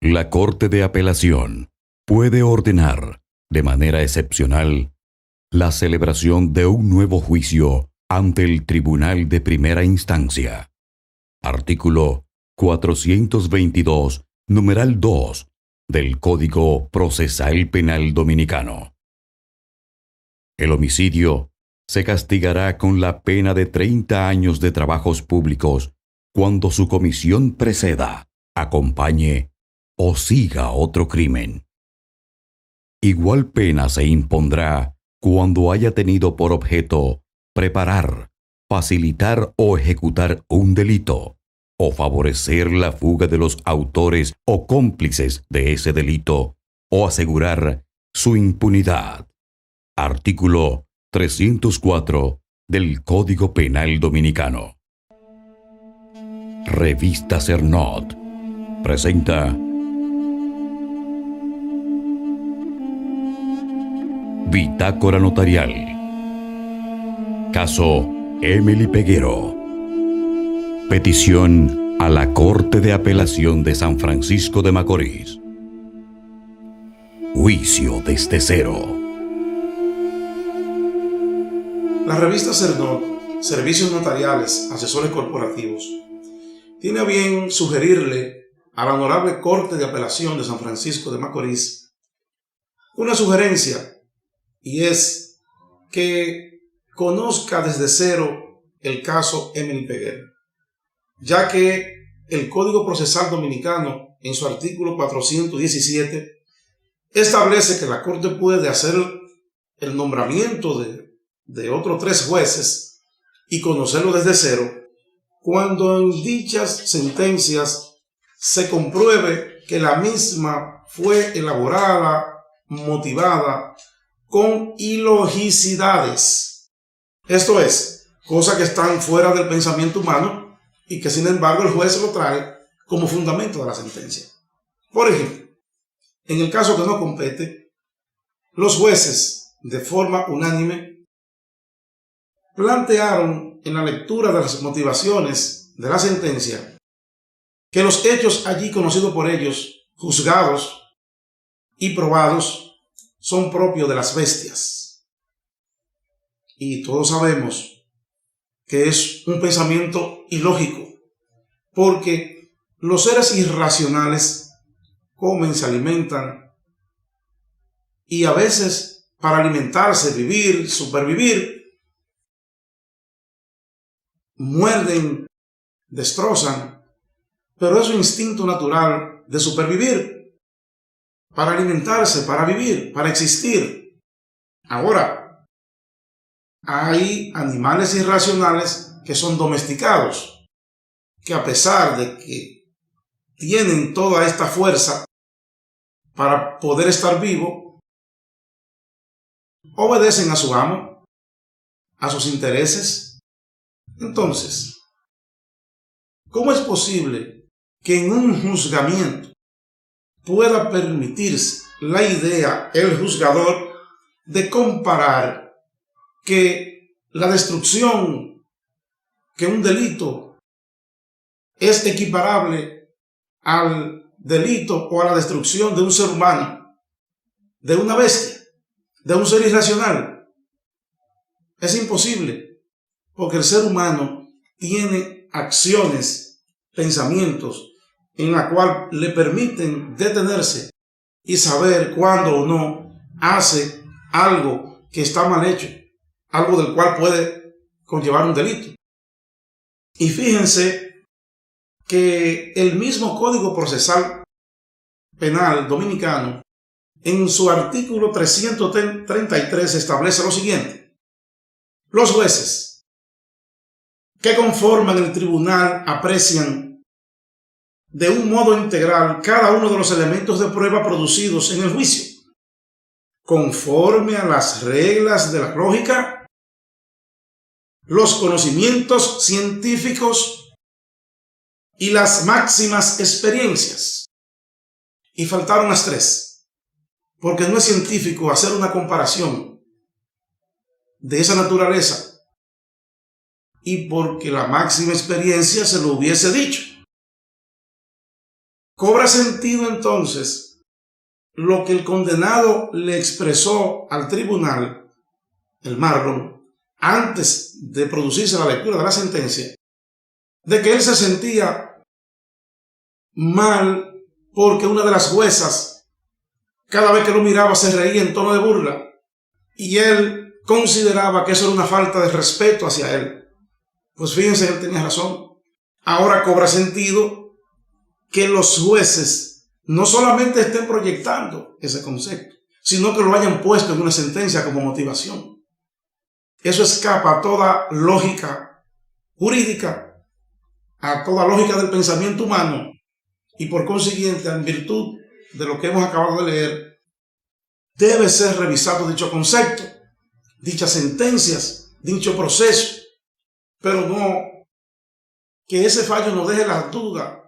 La Corte de Apelación puede ordenar, de manera excepcional, la celebración de un nuevo juicio ante el Tribunal de Primera Instancia. Artículo 422, numeral 2, del Código Procesal Penal Dominicano. El homicidio se castigará con la pena de 30 años de trabajos públicos cuando su comisión preceda, acompañe o siga otro crimen. Igual pena se impondrá cuando haya tenido por objeto preparar, facilitar o ejecutar un delito, o favorecer la fuga de los autores o cómplices de ese delito, o asegurar su impunidad. Artículo 304 del Código Penal Dominicano. Revista Cernot presenta Bitácora Notarial. Caso Emily Peguero. Petición a la Corte de Apelación de San Francisco de Macorís. Juicio desde cero. La revista Cernot, Servicios Notariales, Asesores Corporativos, tiene a bien sugerirle a la Honorable Corte de Apelación de San Francisco de Macorís una sugerencia, y es que conozca desde cero el caso Emily Peguero, ya que el Código Procesal Dominicano, en su artículo 417, establece que la Corte puede hacer el nombramiento de otros 3 jueces y conocerlo desde cero cuando en dichas sentencias se compruebe que la misma fue elaborada, motivada con ilogicidades. Esto es, cosas que están fuera del pensamiento humano y que sin embargo el juez lo trae como fundamento de la sentencia. Por ejemplo, en el caso que no compete, los jueces, de forma unánime, plantearon en la lectura de las motivaciones de la sentencia que los hechos allí conocidos por ellos, juzgados y probados, son propios de las bestias. Y todos sabemos que es un pensamiento ilógico, porque los seres irracionales comen, se alimentan, y a veces para alimentarse, vivir, supervivir, muerden, destrozan, pero es su instinto natural de supervivir, para alimentarse, para vivir, para existir. Ahora, hay animales irracionales que son domesticados, que a pesar de que tienen toda esta fuerza para poder estar vivo, obedecen a su amo, a sus intereses. Entonces, ¿cómo es posible que en un juzgamiento pueda permitirse la idea, el juzgador, de comparar que la destrucción, que un delito es equiparable al delito o a la destrucción de un ser humano, de una bestia, de un ser irracional? Es imposible, porque el ser humano tiene acciones, pensamientos, en la cual le permiten detenerse y saber cuándo o no hace algo que está mal hecho, algo del cual puede conllevar un delito. Y fíjense que el mismo Código Procesal Penal Dominicano, en su artículo 333, establece lo siguiente: los jueces que conforman el tribunal aprecian de un modo integral cada uno de los elementos de prueba producidos en el juicio, conforme a las reglas de la lógica, los conocimientos científicos y las máximas experiencias. Y faltaron las 3, porque no es científico hacer una comparación de esa naturaleza y porque la máxima experiencia se lo hubiese dicho. Cobra sentido entonces lo que el condenado le expresó al tribunal, el Marlon, antes de producirse la lectura de la sentencia, de que él se sentía mal porque una de las juezas, cada vez que lo miraba, se reía en tono de burla, y él consideraba que eso era una falta de respeto hacia él. Pues fíjense, él tenía razón. Ahora cobra sentido que los jueces no solamente estén proyectando ese concepto, sino que lo hayan puesto en una sentencia como motivación. Eso escapa a toda lógica jurídica, a toda lógica del pensamiento humano, y por consiguiente, en virtud de lo que hemos acabado de leer, debe ser revisado dicho concepto, dichas sentencias, dicho proceso, pero no que ese fallo nos deje la duda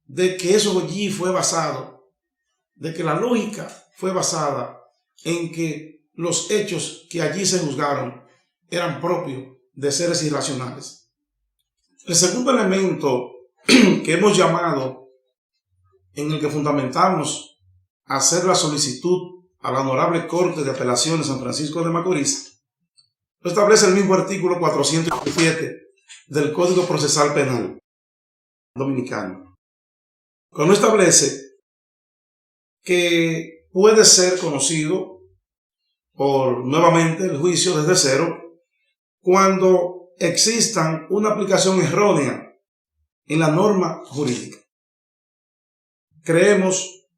de que eso allí fue basado, de que la lógica fue basada en que los hechos que allí se juzgaron eran propios de seres irracionales. El segundo elemento que hemos llamado, en el que fundamentamos hacer la solicitud a la Honorable Corte de Apelaciones de San Francisco de Macorís, lo establece el mismo artículo 407 del Código Procesal Penal Dominicano, cuando establece que puede ser conocido por nuevamente el juicio desde cero cuando existan una aplicación errónea en la norma jurídica. Creemos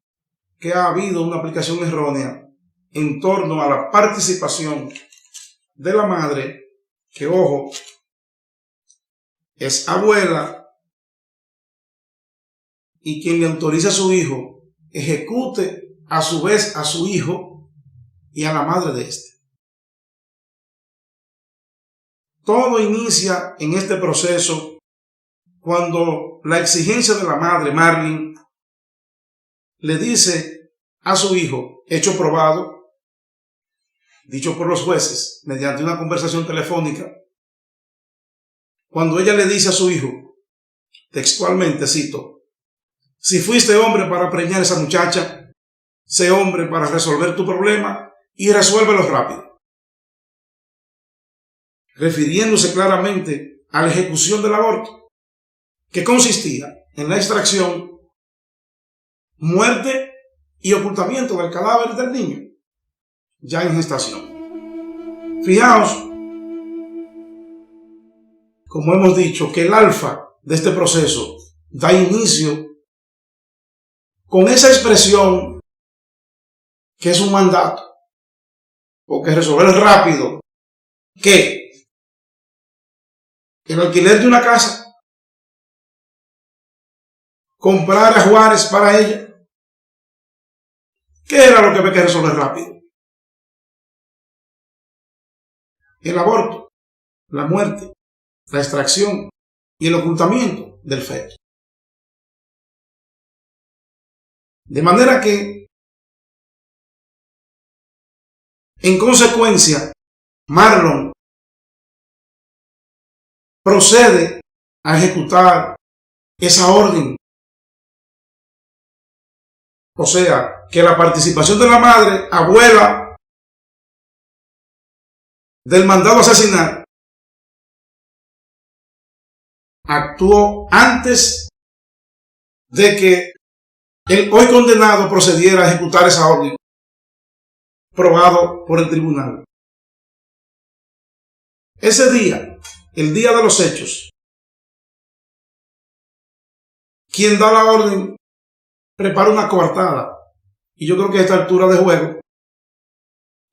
que ha habido una aplicación errónea en torno a la participación de la madre, que, ojo, es abuela, y quien le autoriza a su hijo ejecute a su vez a su hijo y a la madre de este. Todo inicia en este proceso cuando la exigencia de la madre, Marlene, le dice a su hijo, hecho probado, dicho por los jueces, mediante una conversación telefónica, cuando ella le dice a su hijo, textualmente cito, si fuiste hombre para preñar a esa muchacha, sé hombre para resolver tu problema y resuélvelo rápido. Refiriéndose claramente a la ejecución del aborto, que consistía en la extracción, muerte y ocultamiento del cadáver del niño, ya en gestación. Fijaos, como hemos dicho, que el alfa de este proceso da inicio con esa expresión que es un mandato, porque resolver rápido, que el alquiler de una casa, comprar a Juárez para ella, ¿qué era lo que había que resolver rápido? El aborto, la muerte, la extracción y el ocultamiento del feto. De manera que, en consecuencia, Marlon procede a ejecutar esa orden. O sea, que la participación de la madre, abuela del mandado a asesinar, actuó antes de que el hoy condenado procediera a ejecutar esa orden, probado por el tribunal. Ese día, el día de los hechos, quien da la orden prepara una coartada, y yo creo que a esta altura de juego,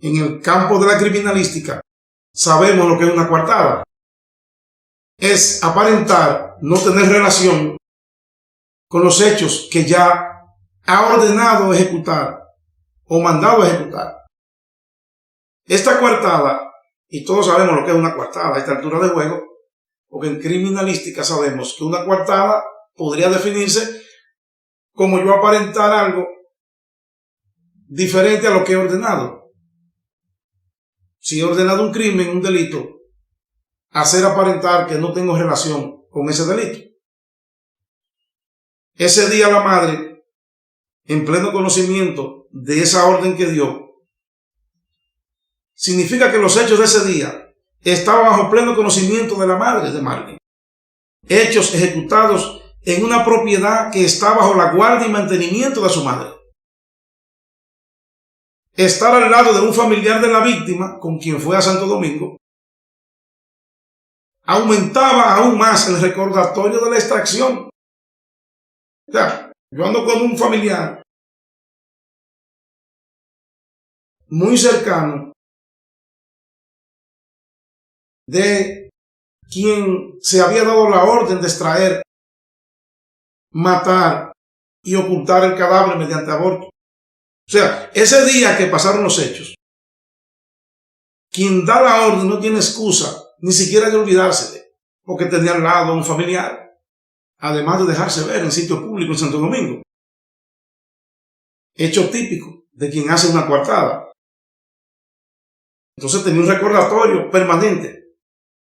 en el campo de la criminalística, sabemos lo que es una coartada. Es aparentar no tener relación con los hechos que ya ha ordenado ejecutar o mandado ejecutar. Esta coartada, y todos sabemos lo que es una coartada a esta altura de juego, porque en criminalística sabemos que una coartada podría definirse como yo aparentar algo diferente a lo que he ordenado. Si he ordenado un crimen, un delito, hacer aparentar que no tengo relación con ese delito. Ese día la madre en pleno conocimiento de esa orden que dio, significa que los hechos de ese día estaban bajo pleno conocimiento de la madre de Marlene. Hechos ejecutados en una propiedad que está bajo la guardia y mantenimiento de su madre. Estar al lado de un familiar de la víctima, con quien fue a Santo Domingo, aumentaba aún más el recordatorio de la extracción. O sea, yo ando con un familiar muy cercano de quien se había dado la orden de extraer, matar y ocultar el cadáver mediante aborto. O sea, ese día que pasaron los hechos, quien da la orden no tiene excusa ni siquiera de olvidársele, porque tenía al lado a un familiar, además de dejarse ver en sitio público en Santo Domingo. Hecho típico de quien hace una coartada. Entonces tenía un recordatorio permanente.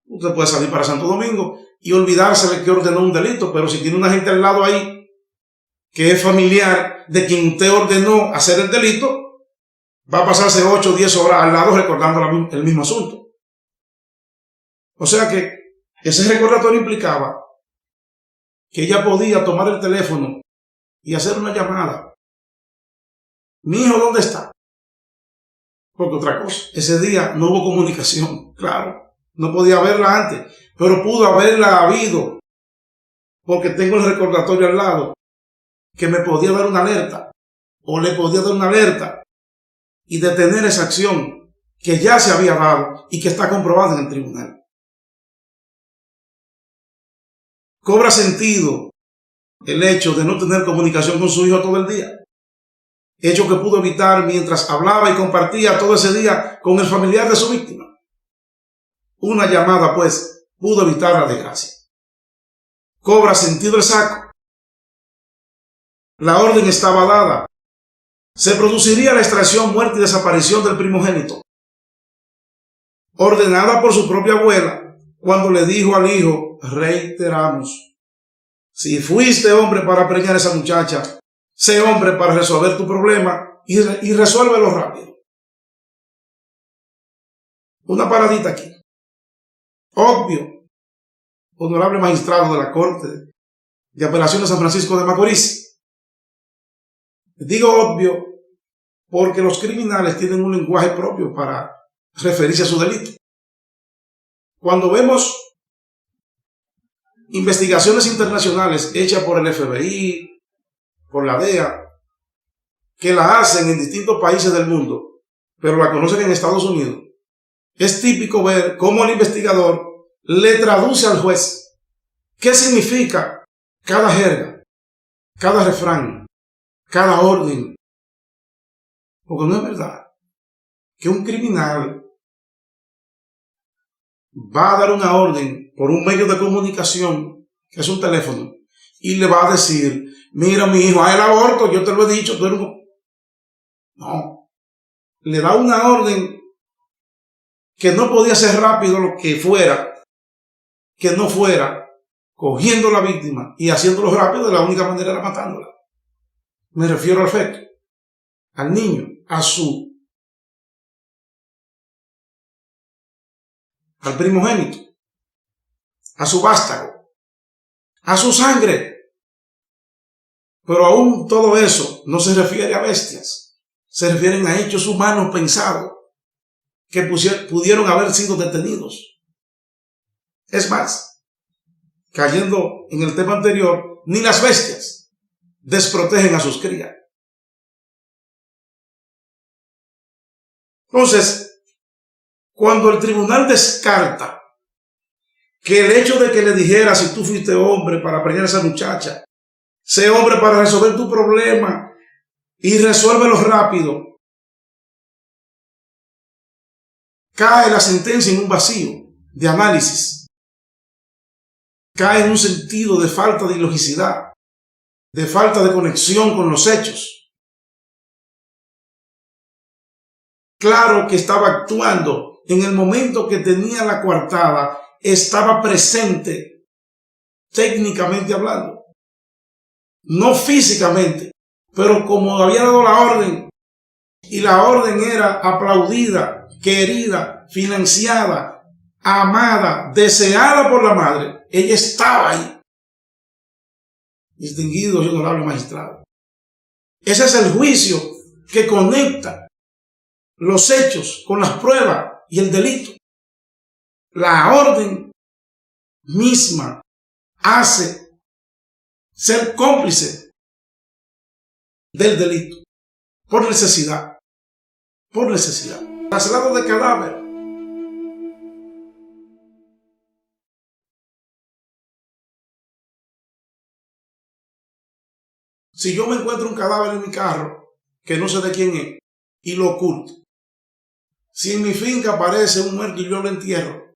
Usted puede salir para Santo Domingo y olvidarse de que ordenó un delito, pero si tiene una gente al lado ahí que es familiar de quien usted ordenó hacer el delito, va a pasarse 8 o 10 horas al lado recordando el mismo asunto. O sea que ese recordatorio implicaba que ella podía tomar el teléfono y hacer una llamada. Mi hijo, ¿dónde está? Porque otra cosa, ese día no hubo comunicación, claro. No podía verla antes, pero pudo haberla habido, porque tengo el recordatorio al lado, que me podía dar una alerta, o le podía dar una alerta, y detener esa acción que ya se había dado y que está comprobada en el tribunal. Cobra sentido el hecho de no tener comunicación con su hijo todo el día, hecho que pudo evitar mientras hablaba y compartía todo ese día con el familiar de su víctima. Una llamada, pues, pudo evitar la desgracia. Cobra sentido el saco. La orden estaba dada. Se produciría la extracción, muerte y desaparición del primogénito, ordenada por su propia abuela, cuando le dijo al hijo: reiteramos, si fuiste hombre para preñar a esa muchacha, sé hombre para resolver tu problema y resuélvelo rápido. Una paradita aquí. Obvio, honorable magistrado de la Corte de Apelación de San Francisco de Macorís. Digo obvio porque los criminales tienen un lenguaje propio para referirse a su delito. Cuando vemos investigaciones internacionales hechas por el FBI, por la DEA, que la hacen en distintos países del mundo, pero la conocen en Estados Unidos, es típico ver cómo el investigador le traduce al juez qué significa cada jerga, cada refrán, cada orden. Porque no es verdad que un criminal va a dar una orden por un medio de comunicación, que es un teléfono, y le va a decir: mira, mi hijo, haz el aborto, yo te lo he dicho, tú eres un... No, le da una orden que no podía ser rápido lo que fuera, que no fuera cogiendo a la víctima y haciéndolo rápido. De la única manera era matándola. Me refiero al feto, al niño, al primogénito, a su vástago, a su sangre. Pero aún todo eso no se refiere a bestias, se refieren a hechos humanos pensados que pudieron haber sido detenidos. Es más, cayendo en el tema anterior, ni las bestias desprotegen a sus crías. Entonces, cuando el tribunal descarta que el hecho de que le dijera: si tú fuiste hombre para preñar a esa muchacha, sé hombre para resolver tu problema y resuélvelo rápido, cae la sentencia en un vacío de análisis, cae en un sentido de falta de ilogicidad, de falta de conexión con los hechos. Claro que estaba actuando en el momento que tenía la coartada, estaba presente, técnicamente hablando, no físicamente, Pero como había dado la orden, y la orden era aplaudida, querida, financiada, amada, deseada por la madre, ella estaba ahí. Distinguido y honorable magistrado. Ese es el juicio que conecta los hechos con las pruebas y el delito. La orden misma hace ser cómplice del delito por necesidad. Por necesidad. Traslado de cadáver. Si yo me encuentro un cadáver en mi carro que no sé de quién es y lo oculto, si en mi finca aparece un muerto y yo lo entierro,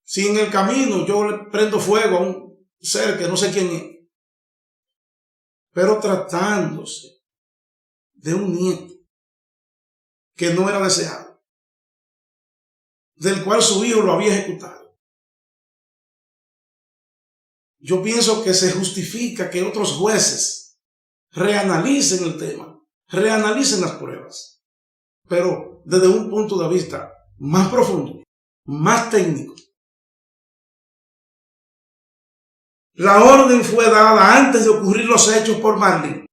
si en el camino yo le prendo fuego a un ser que no sé quién es, pero tratándose de un nieto que no era deseado, del cual su hijo lo había ejecutado, yo pienso que se justifica que otros jueces reanalicen el tema, reanalicen las pruebas, pero desde un punto de vista más profundo, más técnico. La orden fue dada antes de ocurrir los hechos por Marlin.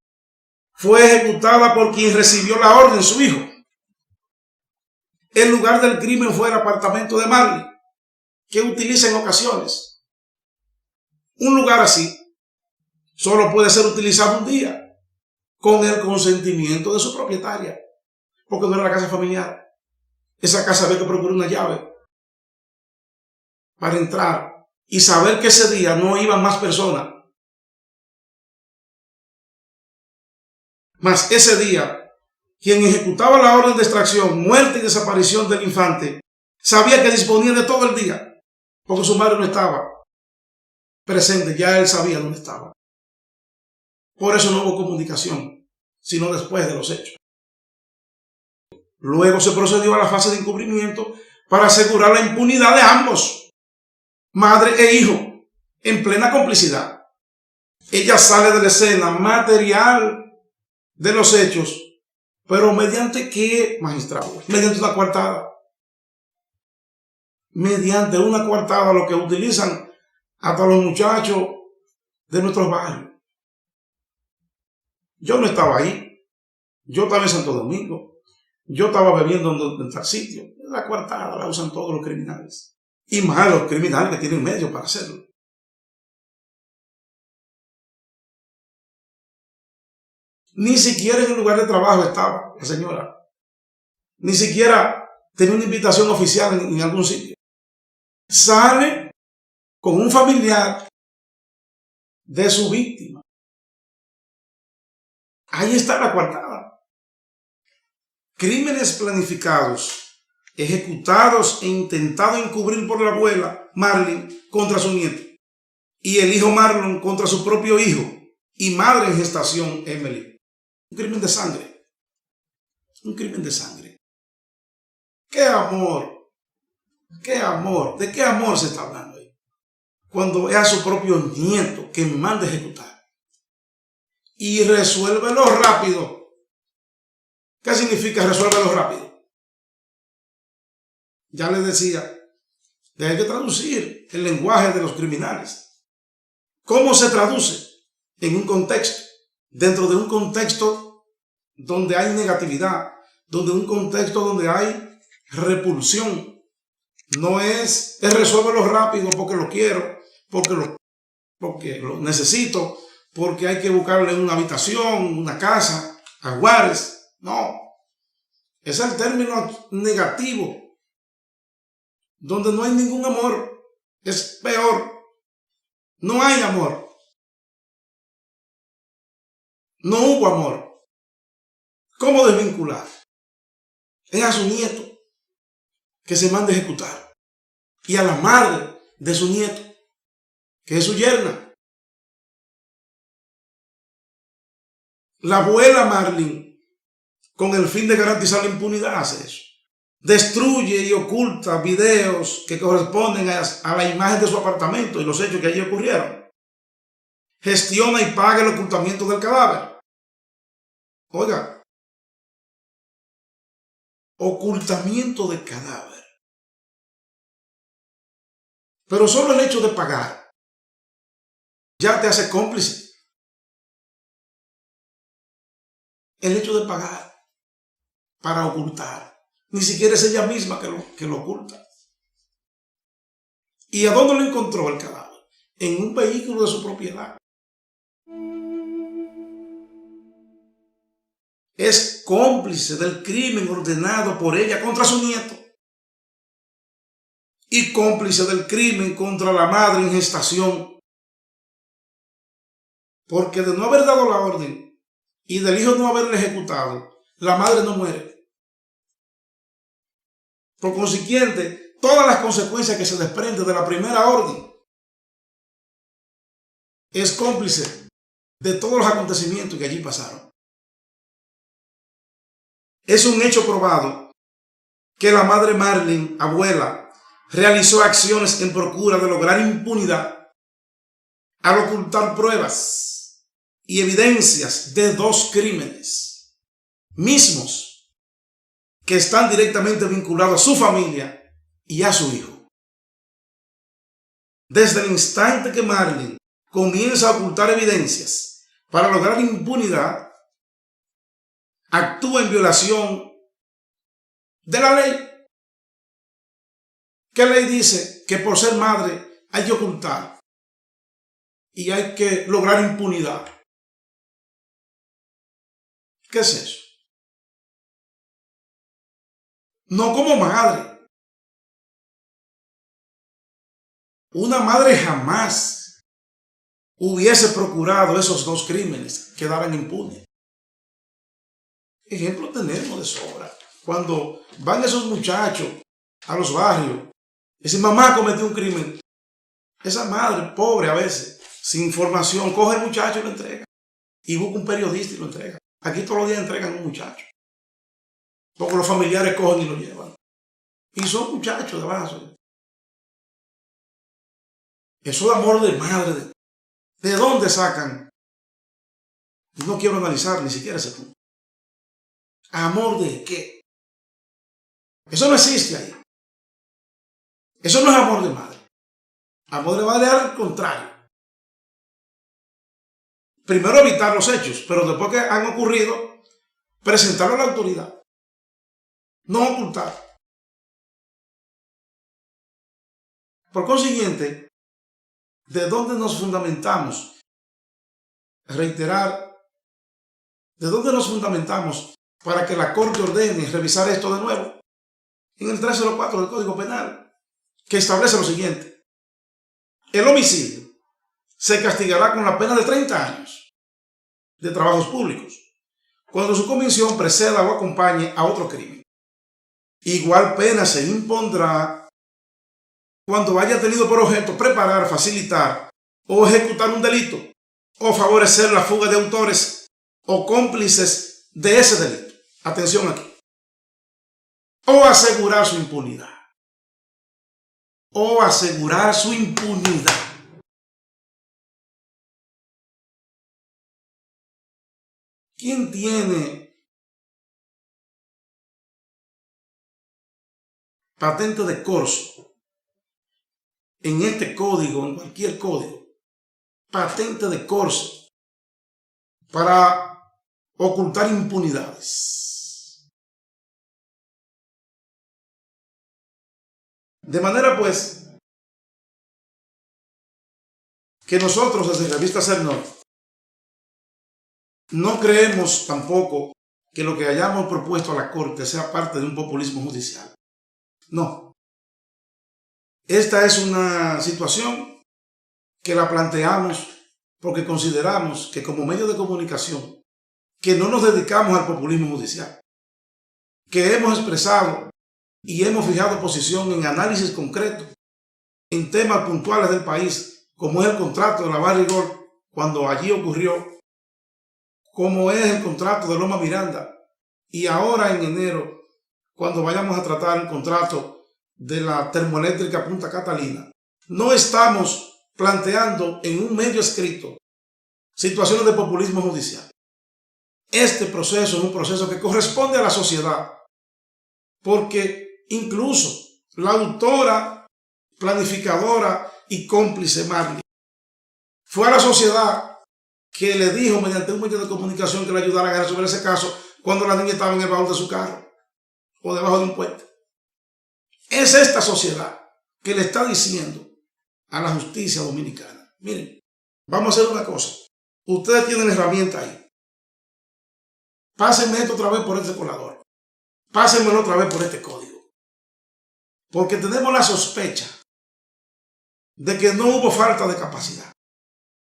Fue ejecutada por quien recibió la orden, su hijo. El lugar del crimen fue el apartamento de Marlin, que utiliza en ocasiones. Un lugar así solo puede ser utilizado un día con el consentimiento de su propietaria, porque no era la casa familiar. Esa casa había que procurar una llave para entrar y saber que ese día no iban más personas. Mas ese día, quien ejecutaba la orden de extracción, muerte y desaparición del infante, sabía que disponía de todo el día, porque su madre no estaba presente, ya él sabía dónde estaba. Por eso no hubo comunicación, sino después de los hechos. Luego se procedió a la fase de encubrimiento para asegurar la impunidad de ambos, madre e hijo, en plena complicidad. Ella sale de la escena material de los hechos, pero ¿mediante qué, magistrado? Mediante una coartada. Mediante una coartada, lo que utilizan hasta los muchachos de nuestros barrios. Yo no estaba ahí. Yo estaba en Santo Domingo. Yo estaba bebiendo en tal sitio. La coartada la usan todos los criminales. Y más los criminales que tienen medios para hacerlo. Ni siquiera en el lugar de trabajo estaba la señora. Ni siquiera tenía una invitación oficial en algún sitio. Sale con un familiar de su víctima. Ahí está la coartada. Crímenes planificados, ejecutados e intentados encubrir por la abuela Marlin contra su nieto. Y el hijo Marlon contra su propio hijo y madre en gestación, Emily. Un crimen de sangre. Un crimen de sangre. ¡Qué amor! ¡Qué amor! ¿De qué amor se está hablando ahí? Cuando es a su propio nieto que manda ejecutar. Y resuélvelo rápido. ¿Qué significa resuélvelo rápido? Ya les decía, hay que traducir el lenguaje de los criminales. ¿Cómo se traduce? En un contexto. Dentro de un contexto donde hay negatividad, donde un contexto donde hay repulsión. No es resuélvelo rápido porque lo quiero, porque lo necesito, porque hay que buscarle una habitación, una casa, aguares. No. Es el término negativo, donde no hay ningún amor. Es peor. No hay amor. No hubo amor. ¿Cómo desvincular? Es a su nieto que se manda a ejecutar. Y a la madre de su nieto, que es su yerna. La abuela Marlin, con el fin de garantizar la impunidad, hace eso. Destruye y oculta videos que corresponden a la imagen de su apartamento y los hechos que allí ocurrieron. gestiona y paga el ocultamiento del cadáver. Oiga, ocultamiento de cadáver. Pero solo el hecho de pagar ya te hace cómplice. El hecho de pagar para ocultar. Ni siquiera es ella misma que lo oculta. ¿Y a dónde lo encontró el cadáver? En un vehículo de su propiedad. Es cómplice del crimen ordenado por ella contra su nieto. Y cómplice del crimen contra la madre en gestación. Porque de no haber dado la orden y del hijo no haberle ejecutado, la madre no muere. Por consiguiente, todas las consecuencias que se desprenden de la primera orden es cómplice de todos los acontecimientos que allí pasaron. Es un hecho probado que la madre Marlene, abuela, realizó acciones en procura de lograr impunidad al ocultar pruebas y evidencias de 2 crímenes mismos que están directamente vinculados a su familia y a su hijo. Desde el instante que Marlene comienza a ocultar evidencias para lograr impunidad, actúa en violación de la ley. ¿Qué ley dice? Que por ser madre hay que ocultar y hay que lograr impunidad. ¿Qué es eso? No como madre. Una madre jamás hubiese procurado esos 2 crímenes quedaran impunes. Ejemplo tenemos de sobra. Cuando van esos muchachos a los barrios, dicen, mamá cometió un crimen. Esa madre, pobre a veces, sin información, coge al muchacho y lo entrega. Y busca un periodista y lo entrega. Aquí todos los días entregan un muchacho. Porque los familiares cogen y lo llevan. Y son muchachos de base. Eso de amor de madre. ¿De dónde sacan? No quiero analizar ni siquiera ese punto. ¿Amor de qué? Eso no existe ahí. Eso no es amor de madre. Amor de madre es al contrario. Primero evitar los hechos, pero después que han ocurrido, presentarlo a la autoridad. No ocultar. Por consiguiente, ¿de dónde nos fundamentamos? Reiterar, ¿de dónde nos fundamentamos para que la Corte ordene revisar esto de nuevo? En el 304 del Código Penal, que establece lo siguiente. El homicidio se castigará con la pena de 30 años de trabajos públicos, cuando su comisión preceda o acompañe a otro crimen. Igual pena se impondrá cuando haya tenido por objeto preparar, facilitar o ejecutar un delito, o favorecer la fuga de autores o cómplices de ese delito. Atención aquí. O asegurar su impunidad. O asegurar su impunidad. ¿Quién tiene patente de corso en este código, en cualquier código? Patente de corso para ocultar impunidades. De manera pues que nosotros desde Revista Cernor no creemos tampoco que lo que hayamos propuesto a la Corte sea parte de un populismo judicial. No. Esta es una situación que la planteamos porque consideramos que como medio de comunicación, que no nos dedicamos al populismo judicial, que hemos expresado y hemos fijado posición en análisis concreto en temas puntuales del país, como es el contrato de la Barrigol cuando allí ocurrió, como es el contrato de Loma Miranda, y ahora en enero, cuando vayamos a tratar el contrato de la termoeléctrica Punta Catalina. No estamos planteando en un medio escrito situaciones de populismo judicial. Este proceso es un proceso que corresponde a la sociedad, porque incluso la autora, planificadora y cómplice Marley fue a la sociedad que le dijo mediante un medio de comunicación que le ayudara a resolver ese caso cuando la niña estaba en el baúl de su carro o debajo de un puente. Es esta sociedad que le está diciendo a la justicia dominicana: miren, vamos a hacer una cosa. Ustedes tienen herramienta ahí. Pásenme esto otra vez por este colador. Pásenmelo otra vez por este código. Porque tenemos la sospecha de que no hubo falta de capacidad,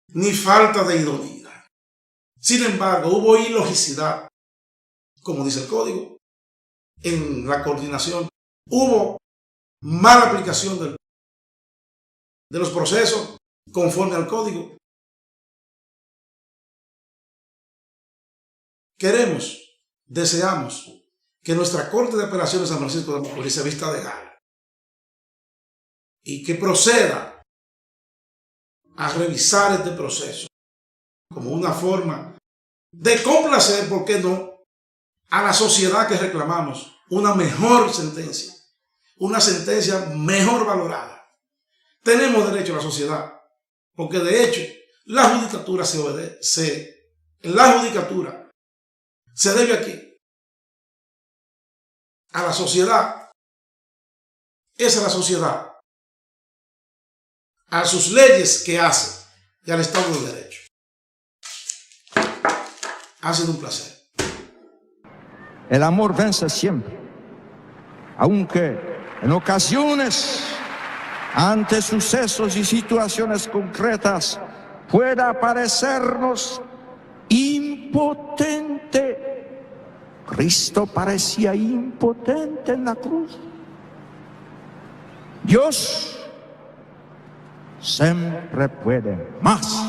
ni falta de idoneidad. Sin embargo, hubo ilogicidad, como dice el código, en la coordinación. Hubo mala aplicación de los procesos conforme al código. Deseamos que nuestra Corte de Apelaciones de San Francisco de Macorís se vista de gala y que proceda a revisar este proceso como una forma de complacer, ¿por qué no?, a la sociedad que reclamamos una mejor sentencia, una sentencia mejor valorada. Tenemos derecho a la sociedad, porque de hecho la judicatura se debe aquí a la sociedad. Es a la sociedad, a sus leyes que hace y al Estado de Derecho. Ha sido un placer. El amor vence siempre, aunque en ocasiones, ante sucesos y situaciones concretas, pueda parecernos impotente. Cristo parecía impotente en la cruz. Dios siempre puede más.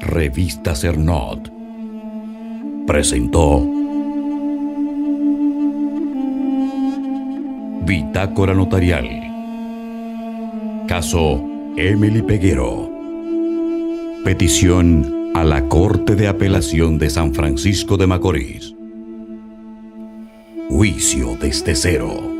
Revista Cernot presentó Bitácora Notarial. Caso Emily Peguero. Petición a la Corte de Apelación de San Francisco de Macorís. Juicio desde cero.